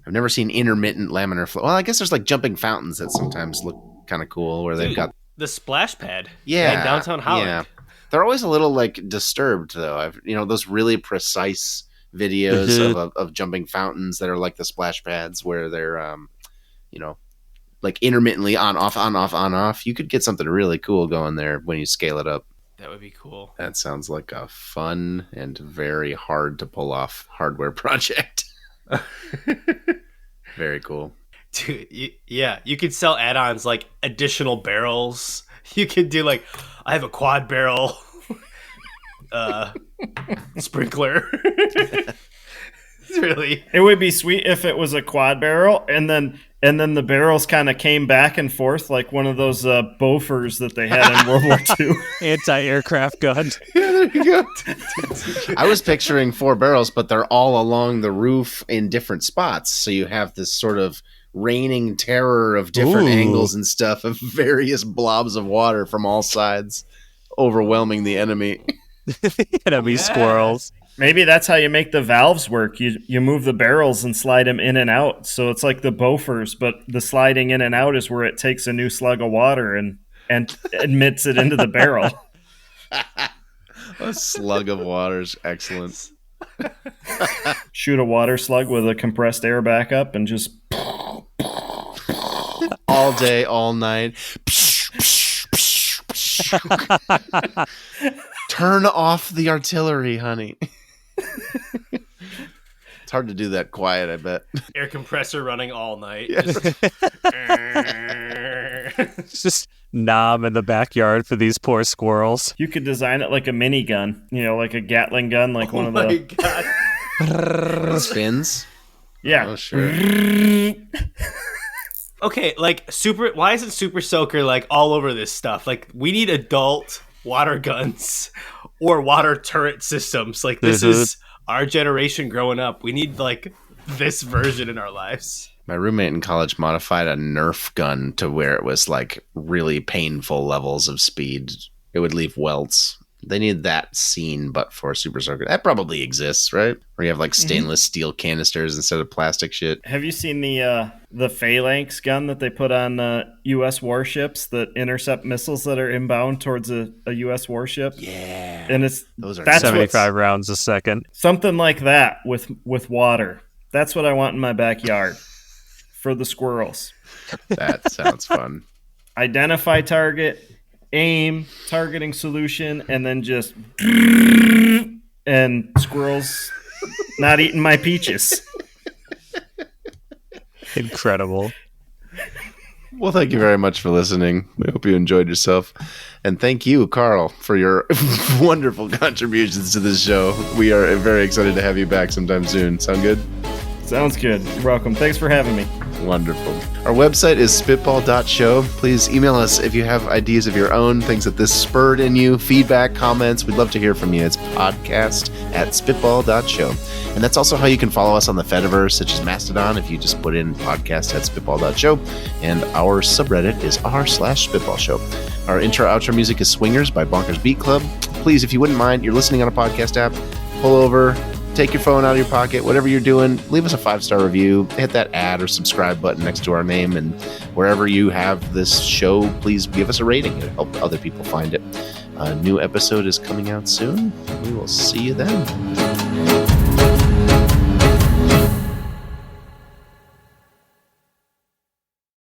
I've never seen intermittent laminar flow. Well, I guess there's jumping fountains that sometimes look kind of cool where they've got... The splash pad. Yeah. In downtown Holland. Yeah. They're always a little disturbed though. Those really precise videos of jumping fountains that are like the splash pads where they're, intermittently on, off. You could get something really cool going there when you scale it up. That would be cool. That sounds like a fun and very hard to pull off hardware project. Very cool. Dude, you could sell add-ons like additional barrels. You could do I have a quad barrel sprinkler. Really. It would be sweet if it was a quad barrel and then the barrels kind of came back and forth like one of those Bofors that they had in World War II. Anti-aircraft gun. Yeah, there you go. I was picturing 4 barrels, but they're all along the roof in different spots. So you have this sort of raining terror of different angles and stuff of various blobs of water from all sides overwhelming the enemy. Enemy squirrels. Maybe that's how you make the valves work. You move the barrels and slide them in and out. So it's like the Bofors, but the sliding in and out is where it takes a new slug of water and admits it into the barrel. A slug of water is excellent. Shoot a water slug with a compressed air backup and just... all day, all night. Turn off the artillery, honey. It's hard to do that quiet, I bet. Air compressor running all night. Yes. It's just knob in the backyard for these poor squirrels. You could design it like a minigun, like a Gatling gun, like one of the... Oh my God. Spins? Yeah. Oh, sure. Okay, why isn't Super Soaker all over this stuff? We need adult water guns or water turret systems. This is our generation growing up. We need this version in our lives. My roommate in college modified a Nerf gun to where it was really painful levels of speed. It would leave welts. They need that scene, but for Super Soaker. That probably exists, right? Where you have stainless steel canisters instead of plastic shit. Have you seen the Phalanx gun that they put on U.S. warships that intercept missiles that are inbound towards a U.S. warship? Yeah. And those are that's 75 rounds a second. Something like that with water. That's what I want in my backyard for the squirrels. That sounds fun. Identify target, aim, targeting solution, and then just and squirrels not eating my peaches. Incredible. Well, thank you very much for listening. We hope you enjoyed yourself. And thank you, Carl, for your wonderful contributions to this show. We are very excited to have you back sometime soon. Sound good? Sounds good. You're welcome. Thanks for having me. Wonderful. Our website is spitball.show. Please email us if you have ideas of your own, things that this spurred in you, feedback, comments. We'd love to hear from you. It's podcast@spitball.show. And that's also how you can follow us on the Fediverse, such as Mastodon, if you just put in podcast@spitball.show. And our subreddit is r/spitballshow. Our intro-outro music is Swingers by Bonkers Beat Club. Please, if you wouldn't mind, you're listening on a podcast app, pull over, take your phone out of your pocket, whatever you're doing, leave us a 5-star review, hit that add or subscribe button next to our name, and wherever you have this show, please give us a rating. It'll help other people find it. A new episode is coming out soon. We will see you then.